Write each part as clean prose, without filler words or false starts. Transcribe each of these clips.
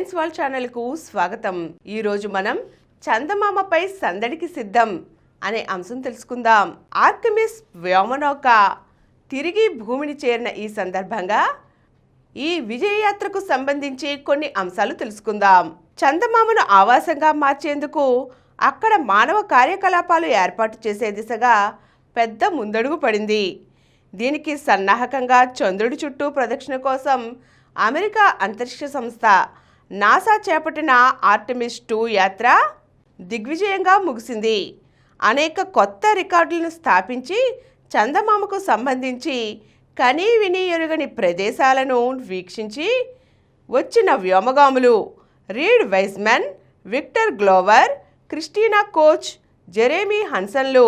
Science world ఛానల్కు స్వాగతం. ఈరోజు మనం చందమామపై సందడికి సిద్ధం అనే అంశం తెలుసుకుందాం. ఆర్టెమిస్ వ్యోమనౌక తిరిగి భూమిని చేరిన ఈ సందర్భంగా ఈ విజయయాత్రకు సంబంధించి కొన్ని అంశాలు తెలుసుకుందాం. చందమామను ఆవాసంగా మార్చేందుకు అక్కడ మానవ కార్యకలాపాలు ఏర్పాటు చేసే దిశగా పెద్ద ముందడుగు పడింది. దీనికి సన్నాహకంగా చంద్రుడి చుట్టూ ప్రదక్షిణ కోసం అమెరికా అంతరిక్ష సంస్థ నాసా చేపట్టిన ఆర్టెమిస్ 2 యాత్ర దిగ్విజయంగా ముగిసింది. అనేక కొత్త రికార్డులను స్థాపించి చందమామకు సంబంధించి కనీ విని ఎరుగని ప్రదేశాలను వీక్షించి వచ్చిన వ్యోమగాములు Reid Wiseman, Victor Glover, Christina Koch, Jeremy హన్సన్లు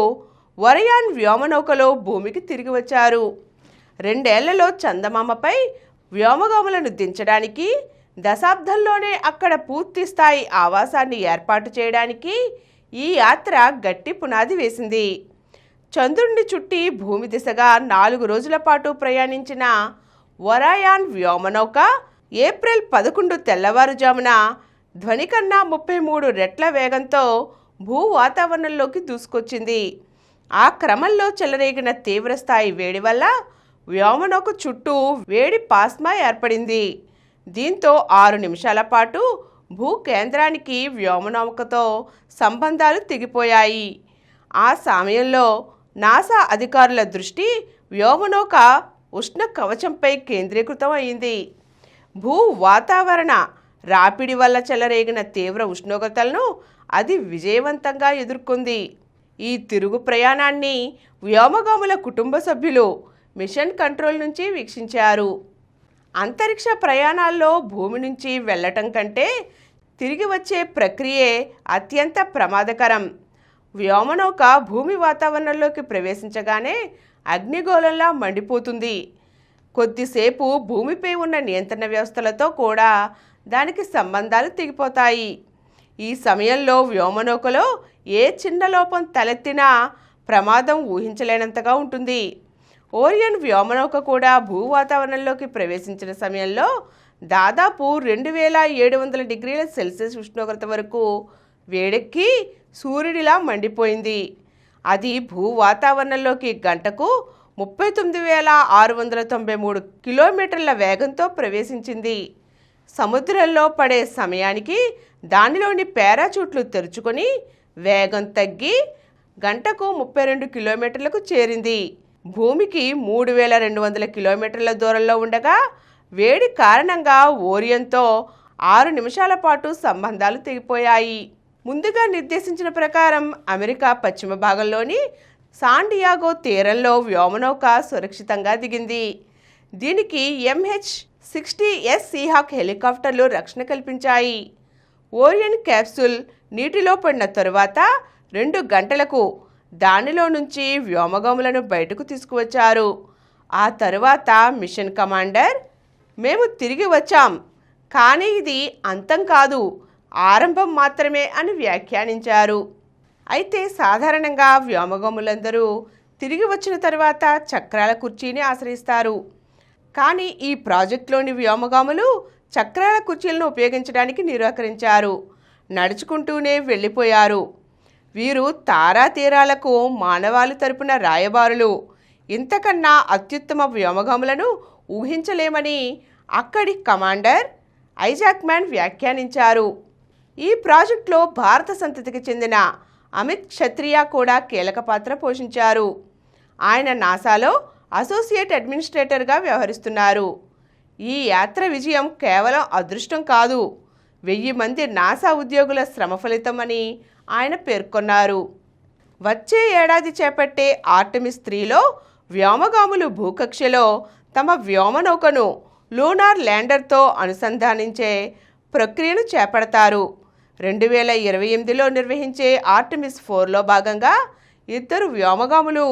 ఒరయాన్ వ్యోమనౌకలో భూమికి తిరిగి వచ్చారు. 2 ఏళ్లలో చందమామపై వ్యోమగాములను దించడానికి, దశాబ్దంలోనే అక్కడ పూర్తి స్థాయి ఆవాసాన్ని ఏర్పాటు చేయడానికి ఈ యాత్ర గట్టి పునాది వేసింది. చంద్రుడిని చుట్టి భూమి దిశగా 4 రోజుల పాటు ప్రయాణించిన ఒరయాన్ వ్యోమనౌక ఏప్రిల్ 11 తెల్లవారుజామున ధ్వని కన్నా 33 రెట్ల వేగంతో భూ వాతావరణంలోకి దూసుకొచ్చింది. ఆ క్రమంలో చెలరేగిన తీవ్రస్థాయి వేడి వల్ల వ్యోమనౌక చుట్టూ వేడి పాస్మా ఏర్పడింది. దీంతో 6 నిమిషాల పాటు భూ కేంద్రానికి వ్యోమనౌకతో సంబంధాలు తెగిపోయాయి. ఆ సమయంలో నాసా అధికారుల దృష్టి వ్యోమనౌక ఉష్ణ కవచంపై కేంద్రీకృతం అయింది. భూ వాతావరణ రాపిడి వల్ల చెలరేగిన తీవ్ర ఉష్ణోగ్రతలను అది విజయవంతంగా ఎదుర్కొంది. ఈ తిరుగు ప్రయాణాన్ని వ్యోమగాముల కుటుంబ సభ్యులు మిషన్ కంట్రోల్ నుంచి వీక్షించారు. అంతరిక్ష ప్రయాణాల్లో భూమి నుంచి వెళ్ళటం కంటే తిరిగి వచ్చే ప్రక్రియే అత్యంత ప్రమాదకరం. వ్యోమనౌక భూమి వాతావరణంలోకి ప్రవేశించగానే అగ్నిగోళంలా మండిపోతుంది. కొద్దిసేపు భూమిపై ఉన్న నియంత్రణ వ్యవస్థలతో కూడా దానికి సంబంధాలు తెగిపోతాయి. ఈ సమయంలో వ్యోమనౌకలో ఏ చిన్న లోపం తలెత్తినా ప్రమాదం ఊహించలేనంతగా ఉంటుంది. ఓరియన్ వ్యోమనౌక కూడా భూ వాతావరణంలోకి ప్రవేశించిన సమయంలో దాదాపు 2700 డిగ్రీల సెల్సియస్ ఉష్ణోగ్రత వరకు వేడెక్కి సూర్యుడిలా మండిపోయింది. అది భూ వాతావరణంలోకి గంటకు 39,693 కిలోమీటర్ల వేగంతో ప్రవేశించింది. సముద్రంలో పడే సమయానికి దానిలోని పారాచూట్లు తెరుచుకొని వేగం తగ్గి గంటకు 32 కిలోమీటర్లకు చేరింది. భూమికి 3,200 కిలోమీటర్ల దూరంలో ఉండగా వేడి కారణంగా ఓరియన్తో 6 నిమిషాల పాటు సంబంధాలు తెగిపోయాయి. ముందుగా నిర్దేశించిన ప్రకారం అమెరికా పశ్చిమ భాగంలోని సాన్ డియాగో తీరంలో వ్యోమనౌక సురక్షితంగా దిగింది. దీనికి MH-60S సీహాక్ హెలికాప్టర్లు రక్షణ కల్పించాయి. ఓరియన్ క్యాప్సూల్ నీటిలో పడిన తరువాత 2 గంటలకు దానిలో నుంచి వ్యోమగాములను బయటకు తీసుకువచ్చారు. ఆ తరువాత మిషన్ కమాండర్, మేము తిరిగి వచ్చాం, కానీ ఇది అంతం కాదు, ఆరంభం మాత్రమే అని వ్యాఖ్యానించారు. అయితే సాధారణంగా వ్యోమగాములందరూ తిరిగి వచ్చిన తర్వాత చక్రాల కుర్చీని ఆశ్రయిస్తారు. కానీ ఈ ప్రాజెక్టులోని వ్యోమగాములు చక్రాల కుర్చీలను ఉపయోగించడానికి నిరాకరించారు. నడుచుకుంటూనే వెళ్ళిపోయారు. వీరు తారా తీరాలకు మానవాళి తరపున రాయబారులు. ఇంతకన్నా అత్యుత్తమ వ్యోమగాములను ఊహించలేమని అక్కడి కమాండర్ ఐజాక్మ్యాన్ వ్యాఖ్యానించారు. ఈ ప్రాజెక్టులో భారత సంతతికి చెందిన అమిత్ క్షత్రియా కూడా కీలక పాత్ర పోషించారు. ఆయన నాసాలో అసోసియేట్ అడ్మినిస్ట్రేటర్గా వ్యవహరిస్తున్నారు. ఈ యాత్ర విజయం కేవలం అదృష్టం కాదు, 1000 మంది నాసా ఉద్యోగుల శ్రమ ఫలితం అని ఆయన పేర్కొన్నారు. వచ్చే ఏడాది చేపట్టే ఆర్టెమిస్ 3లో వ్యోమగాములు భూకక్షలో తమ వ్యోమనౌకను లూనార్ ల్యాండర్తో అనుసంధానించే ప్రక్రియను చేపడతారు. 2028లో నిర్వహించే ఆర్టెమిస్ 4లో భాగంగా 2 వ్యోమగాములు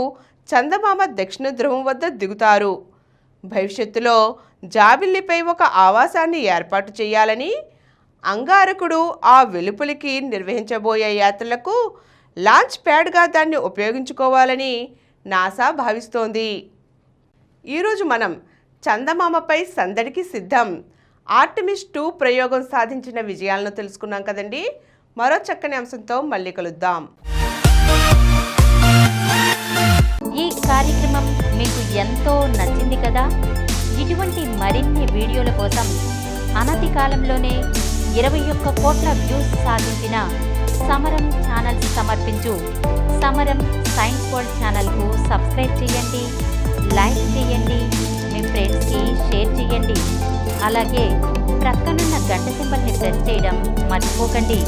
చందమామ దక్షిణ ధ్రువం వద్ద దిగుతారు. భవిష్యత్తులో జాబిల్లిపై ఒక ఆవాసాన్ని ఏర్పాటు చేయాలని, అంగారకుడు ఆ వెలుపలికి నిర్వహించబోయే యాత్రలకు లాంచ్ ప్యాడ్గా దాన్ని ఉపయోగించుకోవాలని నాసా భావిస్తోంది. ఈరోజు మనం చందమామపై సందడికి సిద్ధం ఆర్టెమిస్ 2 ప్రయోగం సాధించిన విజయాలను తెలుసుకున్నాం కదండి. మరో చక్కని అంశంతో మళ్ళీ కలుద్దాం. ఈ కార్యక్రమం మీకు ఎంతో నచ్చింది కదా. ఇటువంటి మరిన్ని వీడియోల కోసం అనతి కాలంలోనే 21 కోట్ల వ్యూస్ సాధించిన సమరం ఛానల్స్ సమర్పించు సమరం సైన్స్ వరల్డ్ ఛానల్కు సబ్స్క్రైబ్ చేయండి, లైక్ చేయండి, మీ ఫ్రెండ్స్కి షేర్ చేయండి. అలాగే ప్రక్కనున్న గంట సింబల్ని ప్రెస్ చేయడం మర్చిపోకండి.